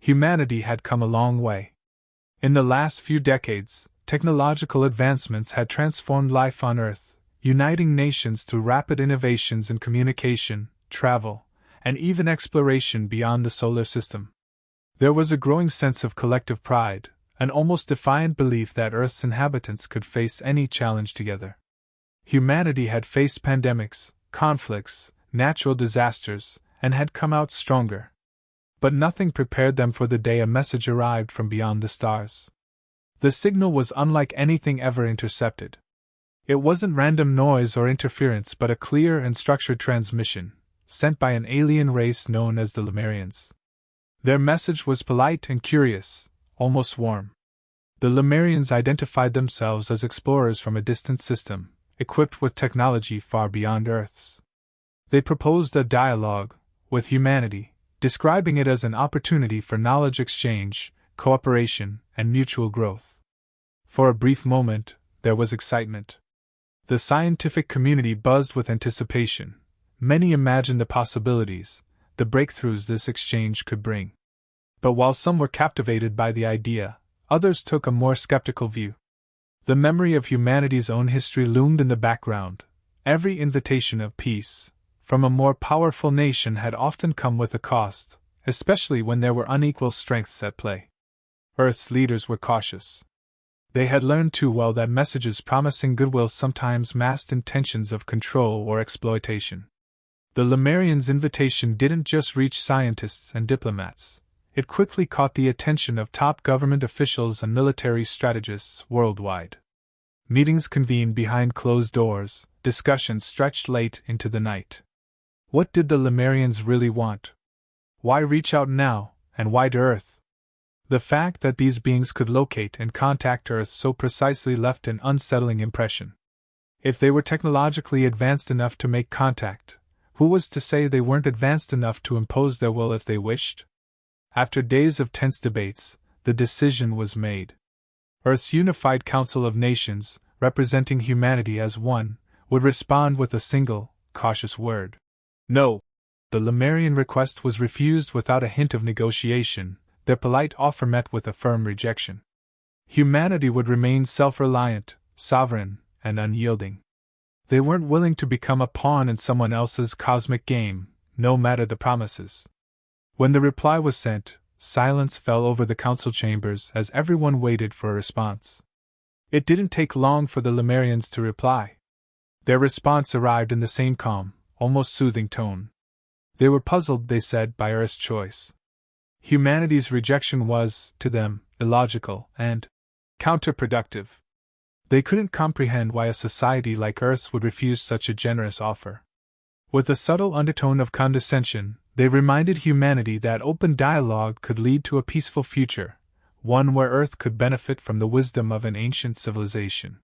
Humanity had come a long way. In the last few decades, technological advancements had transformed life on Earth, uniting nations through rapid innovations in communication, travel, and even exploration beyond the solar system. There was a growing sense of collective pride, an almost defiant belief that Earth's inhabitants could face any challenge together. Humanity had faced pandemics, conflicts, natural disasters, and had come out stronger. But nothing prepared them for the day a message arrived from beyond the stars. The signal was unlike anything ever intercepted. It wasn't random noise or interference but a clear and structured transmission, sent by an alien race known as the Lemurians. Their message was polite and curious, almost warm. The Lemurians identified themselves as explorers from a distant system, equipped with technology far beyond Earth's. They proposed a dialogue with humanity, describing it as an opportunity for knowledge exchange, cooperation, and mutual growth. For a brief moment, there was excitement. The scientific community buzzed with anticipation. Many imagined the possibilities, the breakthroughs this exchange could bring. But while some were captivated by the idea, others took a more skeptical view. The memory of humanity's own history loomed in the background. Every invitation of peace, from a more powerful nation, had often come with a cost, especially when there were unequal strengths at play. Earth's leaders were cautious. They had learned too well that messages promising goodwill sometimes masked intentions of control or exploitation. The Lemurians' invitation didn't just reach scientists and diplomats. It quickly caught the attention of top government officials and military strategists worldwide. Meetings convened behind closed doors, discussions stretched late into the night. What did the Lemurians really want? Why reach out now, and why to Earth? The fact that these beings could locate and contact Earth so precisely left an unsettling impression. If they were technologically advanced enough to make contact, who was to say they weren't advanced enough to impose their will if they wished? After days of tense debates, the decision was made. Earth's unified Council of Nations, representing humanity as one, would respond with a single, cautious word. No. The Lemurian request was refused without a hint of negotiation, their polite offer met with a firm rejection. Humanity would remain self-reliant, sovereign, and unyielding. They weren't willing to become a pawn in someone else's cosmic game, no matter the promises. When the reply was sent, silence fell over the council chambers as everyone waited for a response. It didn't take long for the Lemurians to reply. Their response arrived in the same calm, almost soothing tone. They were puzzled, they said, by Earth's choice. Humanity's rejection was, to them, illogical and counterproductive. They couldn't comprehend why a society like Earth's would refuse such a generous offer. With a subtle undertone of condescension, they reminded humanity that open dialogue could lead to a peaceful future, one where Earth could benefit from the wisdom of an ancient civilization.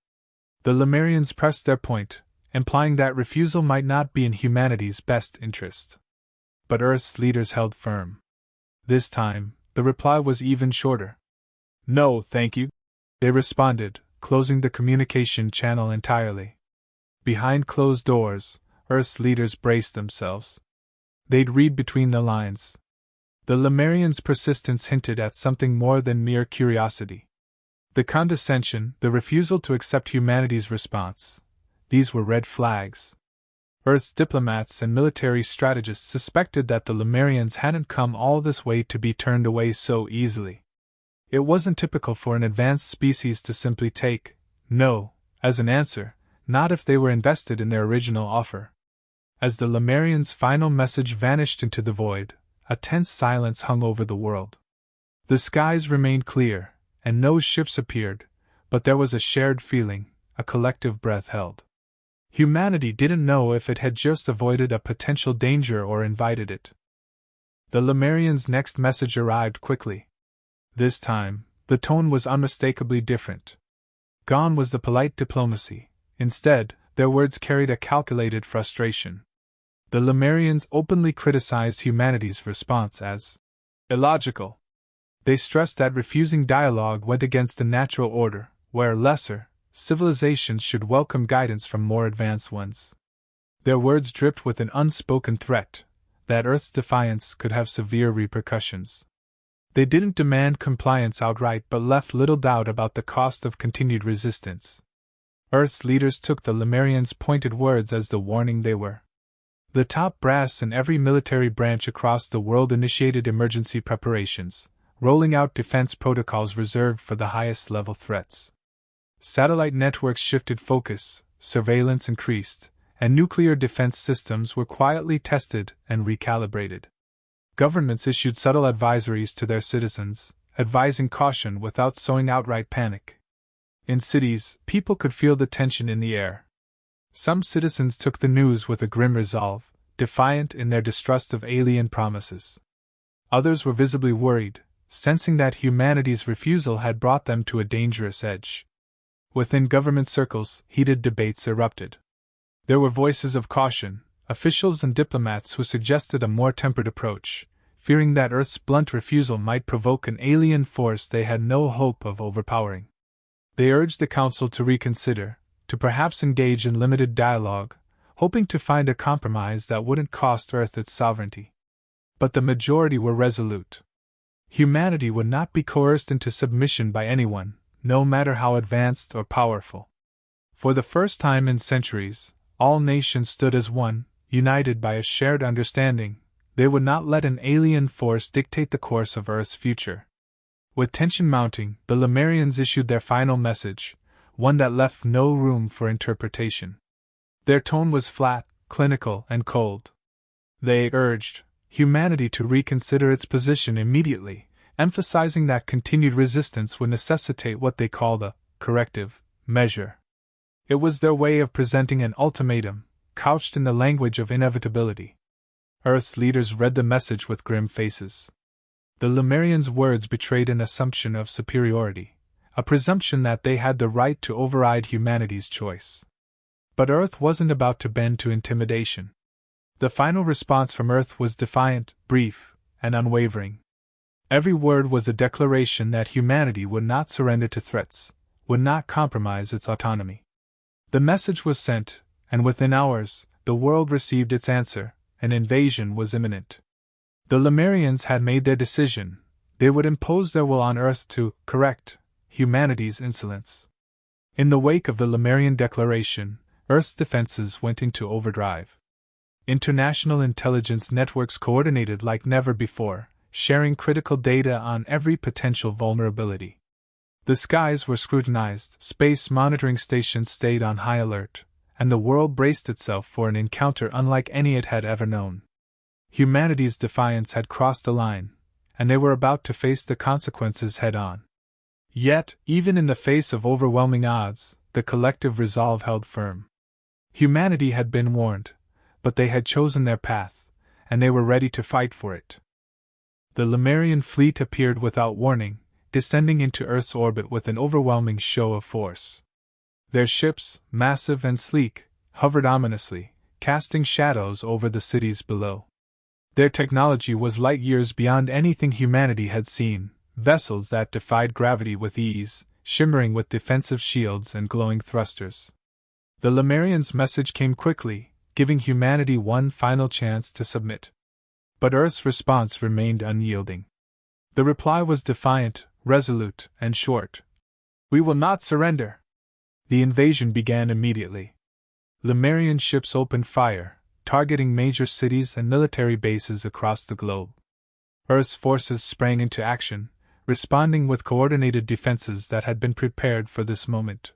The Lemurians pressed their point, implying that refusal might not be in humanity's best interest. But Earth's leaders held firm. This time, the reply was even shorter. No, thank you, they responded, closing the communication channel entirely. Behind closed doors, Earth's leaders braced themselves. They'd read between the lines. The Lemurians' persistence hinted at something more than mere curiosity. The condescension, the refusal to accept humanity's response, these were red flags. Earth's diplomats and military strategists suspected that the Lemurians hadn't come all this way to be turned away so easily. It wasn't typical for an advanced species to simply take no as an answer, not if they were invested in their original offer. As the Lemurians' final message vanished into the void, a tense silence hung over the world. The skies remained clear, and no ships appeared, but there was a shared feeling, a collective breath held. Humanity didn't know if it had just avoided a potential danger or invited it. The Lemurians' next message arrived quickly. This time, the tone was unmistakably different. Gone was the polite diplomacy. Instead, their words carried a calculated frustration. The Lemurians openly criticized humanity's response as illogical. They stressed that refusing dialogue went against the natural order, where lesser civilizations should welcome guidance from more advanced ones. Their words dripped with an unspoken threat that Earth's defiance could have severe repercussions. They didn't demand compliance outright but left little doubt about the cost of continued resistance. Earth's leaders took the Lemurians' pointed words as the warning they were. The top brass in every military branch across the world initiated emergency preparations, rolling out defense protocols reserved for the highest level threats. Satellite networks shifted focus, surveillance increased, and nuclear defense systems were quietly tested and recalibrated. Governments issued subtle advisories to their citizens, advising caution without sowing outright panic. In cities, people could feel the tension in the air. Some citizens took the news with a grim resolve, defiant in their distrust of alien promises. Others were visibly worried, sensing that humanity's refusal had brought them to a dangerous edge. Within government circles, heated debates erupted. There were voices of caution, officials and diplomats who suggested a more tempered approach, fearing that Earth's blunt refusal might provoke an alien force they had no hope of overpowering. They urged the Council to reconsider, to perhaps engage in limited dialogue, hoping to find a compromise that wouldn't cost Earth its sovereignty. But the majority were resolute. Humanity would not be coerced into submission by anyone, no matter how advanced or powerful. For the first time in centuries, all nations stood as one, united by a shared understanding. They would not let an alien force dictate the course of Earth's future. With tension mounting, the Lemurians issued their final message, one that left no room for interpretation. Their tone was flat, clinical, and cold. They urged humanity to reconsider its position immediately, emphasizing that continued resistance would necessitate what they called a corrective measure. It was their way of presenting an ultimatum, couched in the language of inevitability. Earth's leaders read the message with grim faces. The Lemurians' words betrayed an assumption of superiority, a presumption that they had the right to override humanity's choice. But Earth wasn't about to bend to intimidation. The final response from Earth was defiant, brief, and unwavering. Every word was a declaration that humanity would not surrender to threats, would not compromise its autonomy. The message was sent, and within hours, the world received its answer: an invasion was imminent. The Lemurians had made their decision. They would impose their will on Earth to correct humanity's insolence. In the wake of the Lemurian declaration, Earth's defenses went into overdrive. International intelligence networks coordinated like never before, sharing critical data on every potential vulnerability. The skies were scrutinized, space monitoring stations stayed on high alert, and the world braced itself for an encounter unlike any it had ever known. Humanity's defiance had crossed a line, and they were about to face the consequences head-on. Yet, even in the face of overwhelming odds, the collective resolve held firm. Humanity had been warned, but they had chosen their path, and they were ready to fight for it. The Lemurian fleet appeared without warning, descending into Earth's orbit with an overwhelming show of force. Their ships, massive and sleek, hovered ominously, casting shadows over the cities below. Their technology was light years beyond anything humanity had seen, vessels that defied gravity with ease, shimmering with defensive shields and glowing thrusters. The Lemurians' message came quickly, giving humanity one final chance to submit. But Earth's response remained unyielding. The reply was defiant, resolute, and short. "We will not surrender." The invasion began immediately. Lemurian ships opened fire, targeting major cities and military bases across the globe. Earth's forces sprang into action, responding with coordinated defenses that had been prepared for this moment.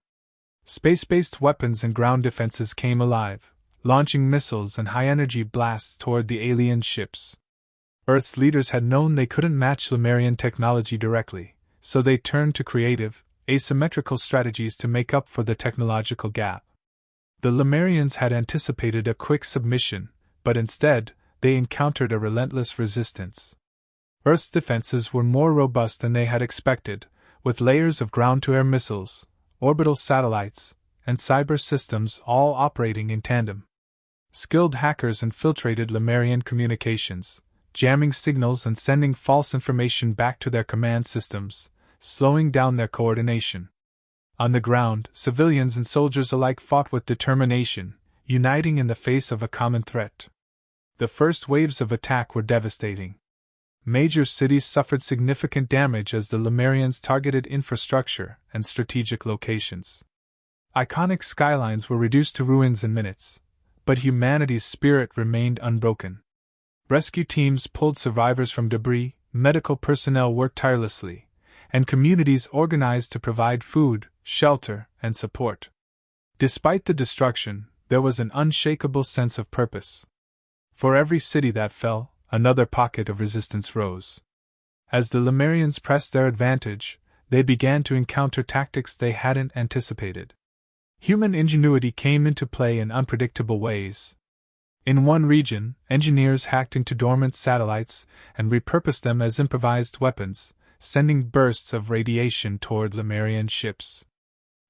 Space-based weapons and ground defenses came alive, launching missiles and high-energy blasts toward the alien ships. Earth's leaders had known they couldn't match Lemurian technology directly, so they turned to creative, asymmetrical strategies to make up for the technological gap. The Lemurians had anticipated a quick submission, but instead, they encountered a relentless resistance. Earth's defenses were more robust than they had expected, with layers of ground-to-air missiles, orbital satellites, and cyber systems all operating in tandem. Skilled hackers infiltrated Lemurian communications, jamming signals and sending false information back to their command systems, slowing down their coordination. On the ground, civilians and soldiers alike fought with determination, uniting in the face of a common threat. The first waves of attack were devastating. Major cities suffered significant damage as the Lemurians targeted infrastructure and strategic locations. Iconic skylines were reduced to ruins in minutes, but humanity's spirit remained unbroken. Rescue teams pulled survivors from debris, medical personnel worked tirelessly, and communities organized to provide food, shelter, and support. Despite the destruction, there was an unshakable sense of purpose. For every city that fell, another pocket of resistance rose. As the Lemurians pressed their advantage, they began to encounter tactics they hadn't anticipated. Human ingenuity came into play in unpredictable ways. In one region, engineers hacked into dormant satellites and repurposed them as improvised weapons, sending bursts of radiation toward Lemurian ships.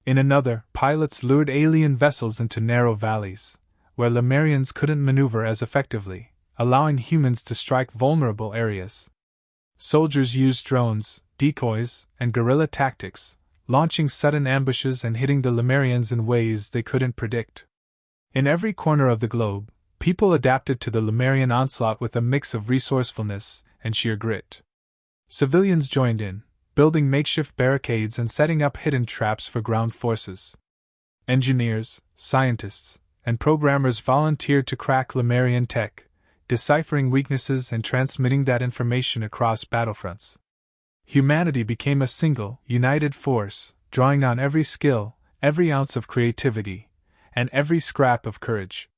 In another, pilots lured alien vessels into narrow valleys, where Lemurians couldn't maneuver as effectively, allowing humans to strike vulnerable areas. Soldiers used drones, decoys, and guerrilla tactics, launching sudden ambushes and hitting the Lemurians in ways they couldn't predict. In every corner of the globe, people adapted to the Lemurian onslaught with a mix of resourcefulness and sheer grit. Civilians joined in, building makeshift barricades and setting up hidden traps for ground forces. Engineers, scientists, and programmers volunteered to crack Lemurian tech, deciphering weaknesses and transmitting that information across battlefronts. Humanity became a single, united force, drawing on every skill, every ounce of creativity, and every scrap of courage.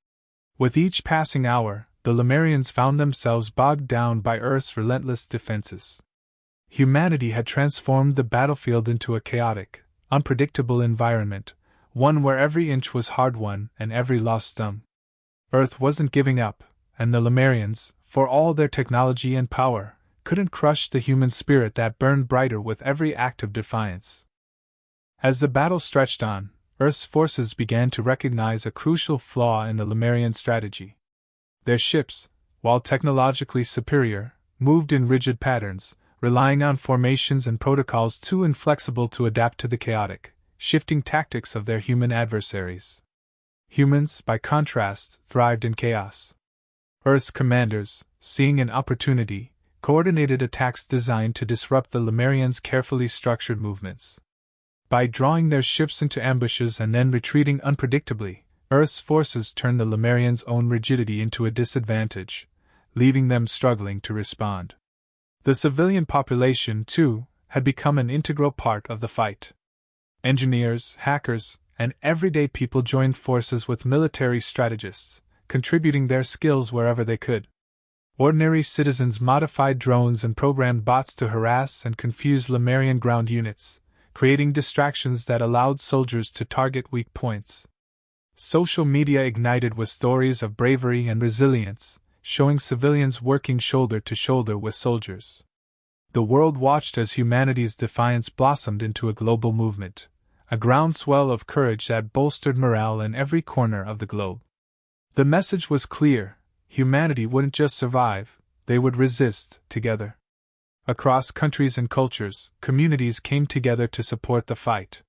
With each passing hour, the Lemurians found themselves bogged down by Earth's relentless defenses. Humanity had transformed the battlefield into a chaotic, unpredictable environment, one where every inch was hard-won and every loss stung. Earth wasn't giving up, and the Lemurians, for all their technology and power, couldn't crush the human spirit that burned brighter with every act of defiance. As the battle stretched on, Earth's forces began to recognize a crucial flaw in the Lemurian strategy. Their ships, while technologically superior, moved in rigid patterns, relying on formations and protocols too inflexible to adapt to the chaotic, shifting tactics of their human adversaries. Humans, by contrast, thrived in chaos. Earth's commanders, seeing an opportunity, coordinated attacks designed to disrupt the Lemurians' carefully structured movements. By drawing their ships into ambushes and then retreating unpredictably, Earth's forces turned the Lemurians' own rigidity into a disadvantage, leaving them struggling to respond. The civilian population, too, had become an integral part of the fight. Engineers, hackers, and everyday people joined forces with military strategists, contributing their skills wherever they could. Ordinary citizens modified drones and programmed bots to harass and confuse Lemurian ground units, creating distractions that allowed soldiers to target weak points. Social media ignited with stories of bravery and resilience, showing civilians working shoulder to shoulder with soldiers. The world watched as humanity's defiance blossomed into a global movement, a groundswell of courage that bolstered morale in every corner of the globe. The message was clear: humanity wouldn't just survive, they would resist, together. Across countries and cultures, communities came together to support the fight.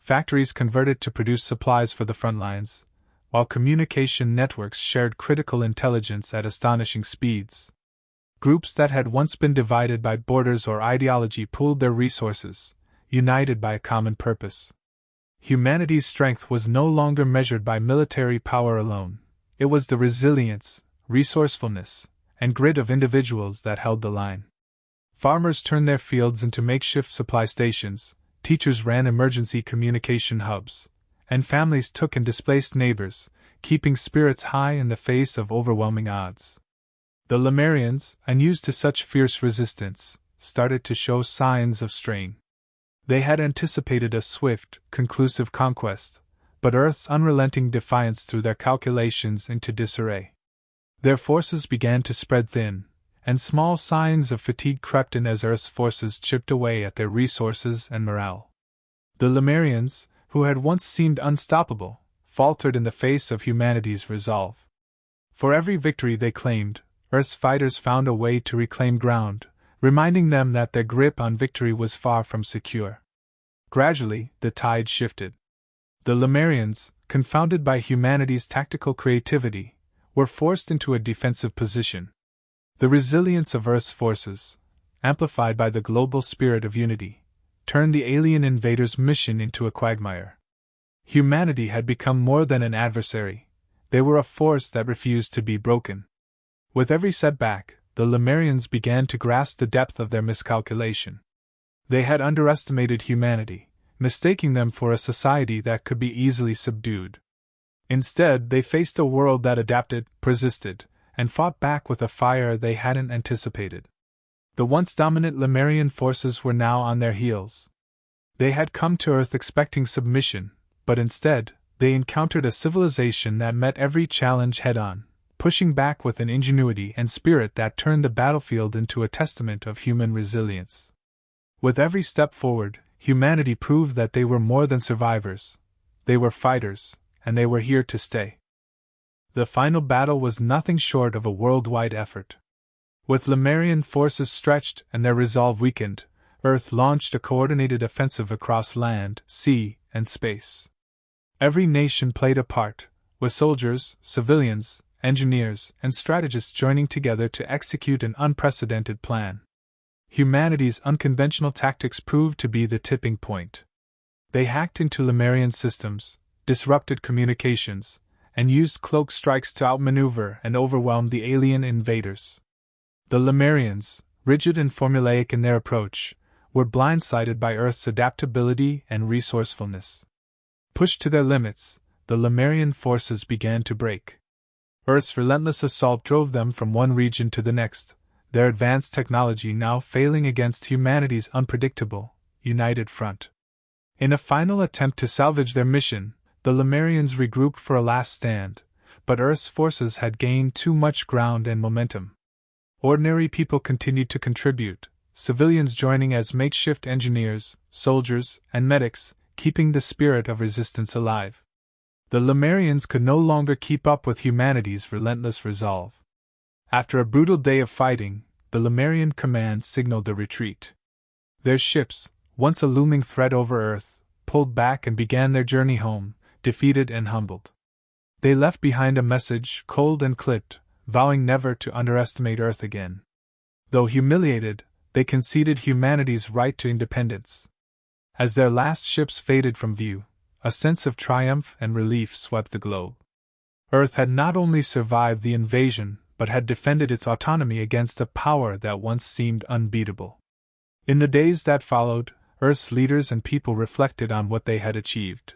Factories converted to produce supplies for the front lines, while communication networks shared critical intelligence at astonishing speeds. Groups that had once been divided by borders or ideology pooled their resources, united by a common purpose. Humanity's strength was no longer measured by military power alone. It was the resilience, resourcefulness, and grit of individuals that held the line. Farmers turned their fields into makeshift supply stations, teachers ran emergency communication hubs, and families took in displaced neighbors, keeping spirits high in the face of overwhelming odds. The Lemurians, unused to such fierce resistance, started to show signs of strain. They had anticipated a swift, conclusive conquest, but Earth's unrelenting defiance threw their calculations into disarray. Their forces began to spread thin, and small signs of fatigue crept in as Earth's forces chipped away at their resources and morale. The Lemurians, who had once seemed unstoppable, faltered in the face of humanity's resolve. For every victory they claimed, Earth's fighters found a way to reclaim ground, reminding them that their grip on victory was far from secure. Gradually, the tide shifted. The Lemurians, confounded by humanity's tactical creativity, were forced into a defensive position. The resilience of Earth's forces, amplified by the global spirit of unity, turned the alien invaders' mission into a quagmire. Humanity had become more than an adversary, they were a force that refused to be broken. With every setback, the Lemurians began to grasp the depth of their miscalculation. They had underestimated humanity, mistaking them for a society that could be easily subdued. Instead, they faced a world that adapted, persisted, and fought back with a fire they hadn't anticipated. The once dominant Lemurian forces were now on their heels. They had come to Earth expecting submission, but instead, they encountered a civilization that met every challenge head-on, pushing back with an ingenuity and spirit that turned the battlefield into a testament of human resilience. With every step forward, humanity proved that they were more than survivors. They were fighters, and they were here to stay. The final battle was nothing short of a worldwide effort. With Lemurian forces stretched and their resolve weakened, Earth launched a coordinated offensive across land, sea, and space. Every nation played a part, with soldiers, civilians, engineers, and strategists joining together to execute an unprecedented plan. Humanity's unconventional tactics proved to be the tipping point. They hacked into Lemurian systems, disrupted communications, and used cloak strikes to outmaneuver and overwhelm the alien invaders. The Lemurians, rigid and formulaic in their approach, were blindsided by Earth's adaptability and resourcefulness. Pushed to their limits, the Lemurian forces began to break. Earth's relentless assault drove them from one region to the next, their advanced technology now failing against humanity's unpredictable, united front. In a final attempt to salvage their mission, the Lemurians regrouped for a last stand, but Earth's forces had gained too much ground and momentum. Ordinary people continued to contribute, civilians joining as makeshift engineers, soldiers, and medics, keeping the spirit of resistance alive. The Lemurians could no longer keep up with humanity's relentless resolve. After a brutal day of fighting, the Lemurian command signaled a retreat. Their ships, once a looming threat over Earth, pulled back and began their journey home, defeated and humbled. They left behind a message, cold and clipped, vowing never to underestimate Earth again. Though humiliated, they conceded humanity's right to independence. As their last ships faded from view, a sense of triumph and relief swept the globe. Earth had not only survived the invasion, but had defended its autonomy against a power that once seemed unbeatable. In the days that followed, Earth's leaders and people reflected on what they had achieved.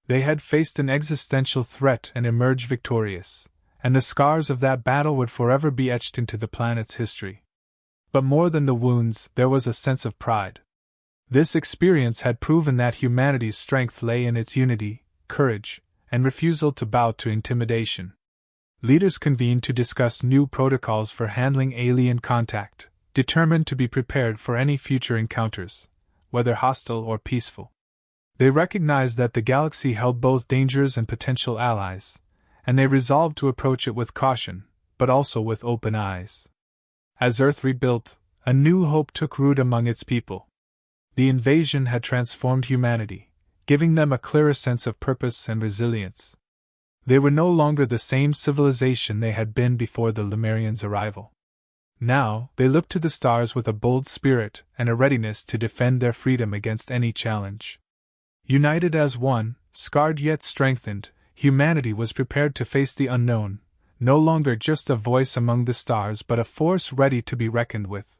They had faced an existential threat and emerged victorious, and the scars of that battle would forever be etched into the planet's history. But more than the wounds, there was a sense of pride. This experience had proven that humanity's strength lay in its unity, courage, and refusal to bow to intimidation. Leaders convened to discuss new protocols for handling alien contact, determined to be prepared for any future encounters, whether hostile or peaceful. They recognized that the galaxy held both dangers and potential allies, and they resolved to approach it with caution, but also with open eyes. As Earth rebuilt, a new hope took root among its people. The invasion had transformed humanity, giving them a clearer sense of purpose and resilience. They were no longer the same civilization they had been before the Lemurians' arrival. Now, they looked to the stars with a bold spirit and a readiness to defend their freedom against any challenge. United as one, scarred yet strengthened, humanity was prepared to face the unknown, no longer just a voice among the stars but a force ready to be reckoned with.